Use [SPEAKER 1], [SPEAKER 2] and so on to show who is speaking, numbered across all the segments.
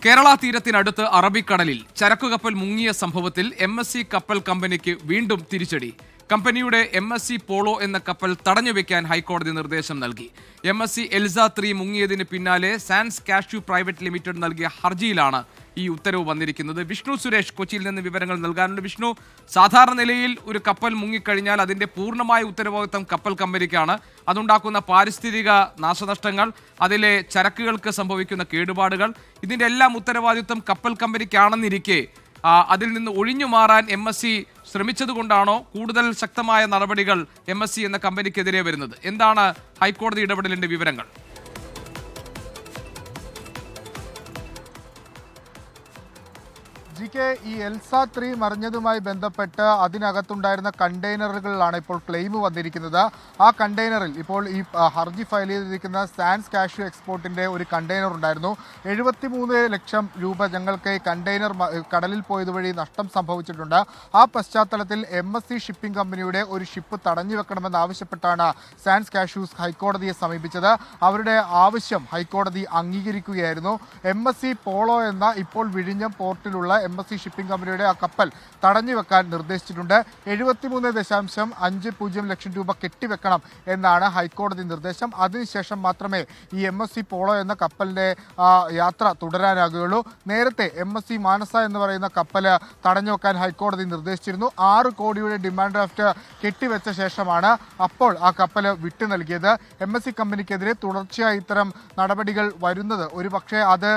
[SPEAKER 1] കേരള തീരത്തിനടുത്ത് അറബിക്കടലിൽ ചരക്കുകപ്പൽ മുങ്ങിയ സംഭവത്തിൽ MSC കപ്പൽ കമ്പനിക്ക് വീണ്ടും തിരിച്ചടി. കമ്പനിയുടെ MSC പോളോ എന്ന കപ്പൽ തടഞ്ഞുവെക്കാൻ ഹൈക്കോടതി നിർദ്ദേശം നൽകി. MSC എൽസ 3 മുങ്ങിയതിന് പിന്നാലെ സാൻസ് കാഷ്യൂ പ്രൈവറ്റ് ലിമിറ്റഡ് നൽകിയ ഹർജിയിലാണ് ഈ ഉത്തരവ് വന്നിരിക്കുന്നത്. വിഷ്ണു സുരേഷ് കൊച്ചിയിൽ നിന്ന് വിവരങ്ങൾ നൽകാനുണ്ട്. വിഷ്ണു, സാധാരണ നിലയിൽ ഒരു കപ്പൽ മുങ്ങിക്കഴിഞ്ഞാൽ അതിന്റെ പൂർണ്ണമായ ഉത്തരവാദിത്തം കപ്പൽ കമ്പനിക്കാണ്. അതുണ്ടാക്കുന്ന പാരിസ്ഥിതിക നാശനഷ്ടങ്ങൾ, അതിലെ ചരക്കുകൾക്ക് സംഭവിക്കുന്ന കേടുപാടുകൾ, ഇതിന്റെ എല്ലാം ഉത്തരവാദിത്തം കപ്പൽ കമ്പനിക്കാണെന്നിരിക്കെ അതിൽ നിന്ന് ഒഴിഞ്ഞു മാറാൻ MSC ശ്രമിച്ചതുകൊണ്ടാണോ കൂടുതൽ ശക്തമായ നടപടികൾ MSC എന്ന കമ്പനിക്കെതിരെ വരുന്നത്? എന്താണ് ഹൈക്കോടതി ഇടപെടലിന്റെ വിവരങ്ങൾ?
[SPEAKER 2] ഈ എൽസ 3 മറിഞ്ഞതുമായി ബന്ധപ്പെട്ട് അതിനകത്തുണ്ടായിരുന്ന കണ്ടെയ്നറുകളിലാണ് ഇപ്പോൾ ക്ലെയിം വന്നിരിക്കുന്നത്. ആ കണ്ടെയ്നറിൽ ഇപ്പോൾ ഈ ഹർജി ഫയൽ ചെയ്തിരിക്കുന്ന സാൻസ് കാഷ്യൂ എക്സ്പോർട്ടിൻ്റെ ഒരു കണ്ടെയ്നർ ഉണ്ടായിരുന്നു. 73 ലക്ഷം രൂപ ഞങ്ങൾക്ക് ഈ കണ്ടെയ്നർ കടലിൽ പോയത് വഴി നഷ്ടം സംഭവിച്ചിട്ടുണ്ട്. ആ പശ്ചാത്തലത്തിൽ MSC ഷിപ്പിംഗ് കമ്പനിയുടെ ഒരു ഷിപ്പ് തടഞ്ഞു വെക്കണമെന്നാവശ്യപ്പെട്ടാണ് സാൻസ് കാഷ്യൂസ് ഹൈക്കോടതിയെ സമീപിച്ചത്. അവരുടെ ആവശ്യം ഹൈക്കോടതി അംഗീകരിക്കുകയായിരുന്നു. MSC പോളോ എന്ന ഇപ്പോൾ വിഴിഞ്ഞം പോർട്ടിലുള്ള MSC ഷിപ്പിംഗ് കമ്പനിയുടെ ആ കപ്പൽ തടഞ്ഞു വെക്കാൻ നിർദ്ദേശിച്ചിട്ടുണ്ട്. 73.50 ലക്ഷം രൂപ കെട്ടിവെക്കണം എന്നാണ് ഹൈക്കോടതി നിർദ്ദേശം. അതിനുശേഷം മാത്രമേ ഈ MSC പോളോ എന്ന കപ്പലിൻ്റെ യാത്ര തുടരാനാകുകയുള്ളൂ. നേരത്തെ MSC മാനസ എന്ന് പറയുന്ന കപ്പൽ തടഞ്ഞു വെക്കാൻ ഹൈക്കോടതി നിർദ്ദേശിച്ചിരുന്നു. 6 കോടിയുടെ ഡിമാൻഡ് ഡ്രാഫ്റ്റ് കെട്ടിവെച്ച ശേഷമാണ് അപ്പോൾ ആ കപ്പൽ വിട്ടു നൽകിയത്. MSC കമ്പനിക്കെതിരെ തുടർച്ചയായി ഇത്തരം നടപടികൾ വരുന്നത് ഒരുപക്ഷെ അത്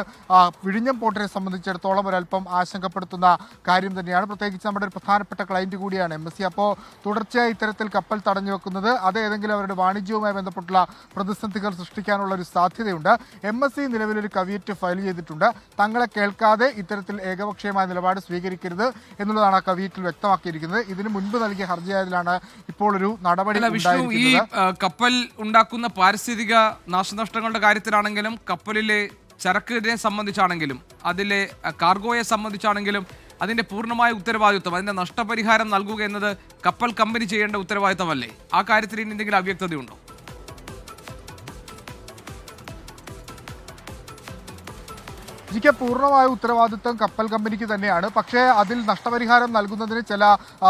[SPEAKER 2] വിഴിഞ്ഞം പോർട്ടിനെ സംബന്ധിച്ചിടത്തോളം ഒരല്പം ആശങ്കപ്പെടുത്തുന്ന കാര്യം തന്നെയാണ്. പ്രത്യേകിച്ച് നമ്മുടെ ഒരു പ്രധാനപ്പെട്ട ക്ലയന്റ് കൂടിയാണ് MSC. അപ്പോൾ തുടർച്ചയായി ഇത്തരത്തിൽ കപ്പൽ തടഞ്ഞു വെക്കുന്നത് അത് ഏതെങ്കിലും അവരുടെ വാണിജ്യവുമായി ബന്ധപ്പെട്ടുള്ള പ്രതിസന്ധികൾ സൃഷ്ടിക്കാനുള്ള ഒരു സാധ്യതയുണ്ട്. MSC നിലവിലൊരു കവിയറ്റ് ഫയൽ ചെയ്തിട്ടുണ്ട്. തങ്ങളെ കേൾക്കാതെ ഇത്തരത്തിൽ ഏകപക്ഷീയമായ നിലപാട് സ്വീകരിക്കരുത് എന്നുള്ളതാണ് ആ കവിയറ്റിൽ വ്യക്തമാക്കിയിരിക്കുന്നത്. ഇതിന് മുൻപ് നൽകിയ ഹർജിയായതിലാണ് ഇപ്പോൾ ഒരു നടപടി ഉണ്ടായിരിക്കുന്നത്.
[SPEAKER 1] ഈ കപ്പൽ ഉണ്ടാക്കുന്ന പാരിസ്ഥിതിക നാശനഷ്ടങ്ങളുടെ കാര്യത്തിലാണെങ്കിലും കപ്പലിലെ ചരക്കിനെ സംബന്ധിച്ചാണെങ്കിലും അതിലെ കാർഗോയെ സംബന്ധിച്ചാണെങ്കിലും അതിന്റെ പൂർണ്ണമായ ഉത്തരവാദിത്വം, അതിന്റെ നഷ്ടപരിഹാരം നൽകുക എന്നത് കപ്പൽ കമ്പനി ചെയ്യേണ്ട ഉത്തരവാദിത്തമല്ലേ? ആ കാര്യത്തിൽ ഇനി എന്തെങ്കിലും അവ്യക്തതയുണ്ടോ?
[SPEAKER 2] പൂർണ്ണമായ ഉത്തരവാദിത്വം കപ്പൽ കമ്പനിക്ക് തന്നെയാണ്. പക്ഷേ അതിൽ നഷ്ടപരിഹാരം നൽകുന്നതിന് ചില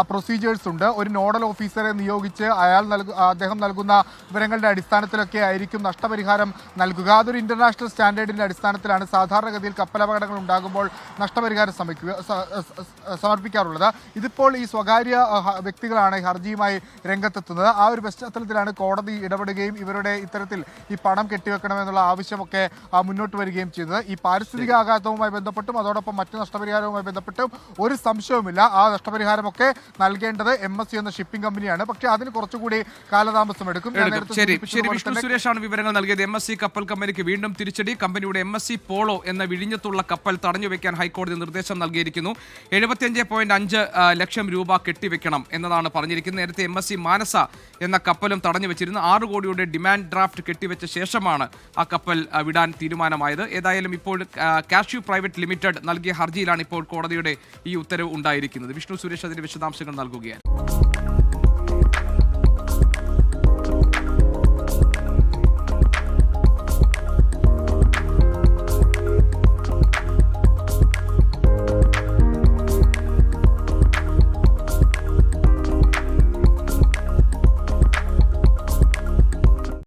[SPEAKER 2] പ്രൊസീജിയേഴ്സ് ഉണ്ട്. ഒരു നോഡൽ ഓഫീസറെ നിയോഗിച്ച് അദ്ദേഹം നൽകുന്ന വിവരങ്ങളുടെ അടിസ്ഥാനത്തിലൊക്കെ ആയിരിക്കും നഷ്ടപരിഹാരം നൽകുക. അതൊരു ഇന്റർനാഷണൽ സ്റ്റാൻഡേർഡിന്റെ അടിസ്ഥാനത്തിലാണ് സാധാരണഗതിയിൽ കപ്പലപകടങ്ങൾ ഉണ്ടാകുമ്പോൾ നഷ്ടപരിഹാരം സമർപ്പിക്കാറുള്ളത്. ഇതിപ്പോൾ ഈ സ്വകാര്യ വ്യക്തികളാണ് ഹർജിയുമായി രംഗത്തെത്തുന്നത്. ആ ഒരു പശ്ചാത്തലത്തിലാണ് കോടതി ഇടപെടുകയും ഇവരുടെ ഇത്തരത്തിൽ ഈ പണം കെട്ടിവെക്കണമെന്നുള്ള ആവശ്യമൊക്കെ മുന്നോട്ട് വരികയും ചെയ്തത്. ഈ പാരിസ്ഥിതിക ആഘാതവുമായി ബന്ധപ്പെട്ടും അതോടൊപ്പം മറ്റു നഷ്ടപരിഹാരവുമായി ബന്ധപ്പെട്ടും ഒരു സംശയവുമില്ല. ആ നഷ്ടപരിഹാരമൊക്കെ നൽകേണ്ടത് MSC എന്ന ഷിപ്പിംഗ് കമ്പനിയാണ്. പക്ഷേ അതിന് കുറച്ചുകൂടി കാലതാമസം എടുക്കും.
[SPEAKER 1] വിഷ്ണു സുരേഷാണ് വിവരങ്ങൾ നൽകിയത്. MSC കപ്പൽ കമ്പനിക്ക് വീണ്ടും തിരിച്ചടി. കമ്പനിയുടെ MSC പോളോ എന്ന വിഴിഞ്ഞത്തുള്ള കപ്പൽ തടഞ്ഞു വെക്കാൻ ഹൈക്കോടതി നിർദ്ദേശം നൽകിയിരിക്കുന്നു. 75.5 ലക്ഷം രൂപ കെട്ടിവെക്കണം എന്നതാണ് പറഞ്ഞിരിക്കുന്നത്. നേരത്തെ MSC മാനസ എന്ന കപ്പലും തടഞ്ഞു വെച്ചിരുന്നു. 6 കോടിയുടെ ഡിമാൻഡ് ഡ്രാഫ്റ്റ് കെട്ടിവെച്ച ശേഷമാണ് ആ കപ്പൽ വിടാൻ തീരുമാനമായത്. ഏതായാലും ഇപ്പോൾ കാഷ്യൂ പ്രൈവറ്റ് ലിമിറ്റഡ് നൽകിയ ഹർജിയിലാണ് ഇപ്പോൾ കോടതിയുടെ ഈ ഉത്തരവ് ഉണ്ടായിരിക്കുന്നത്. വിഷ്ണു സുരേഷ് അതിന്റെ വിശദാംശങ്ങൾ നൽകുകയാണ്.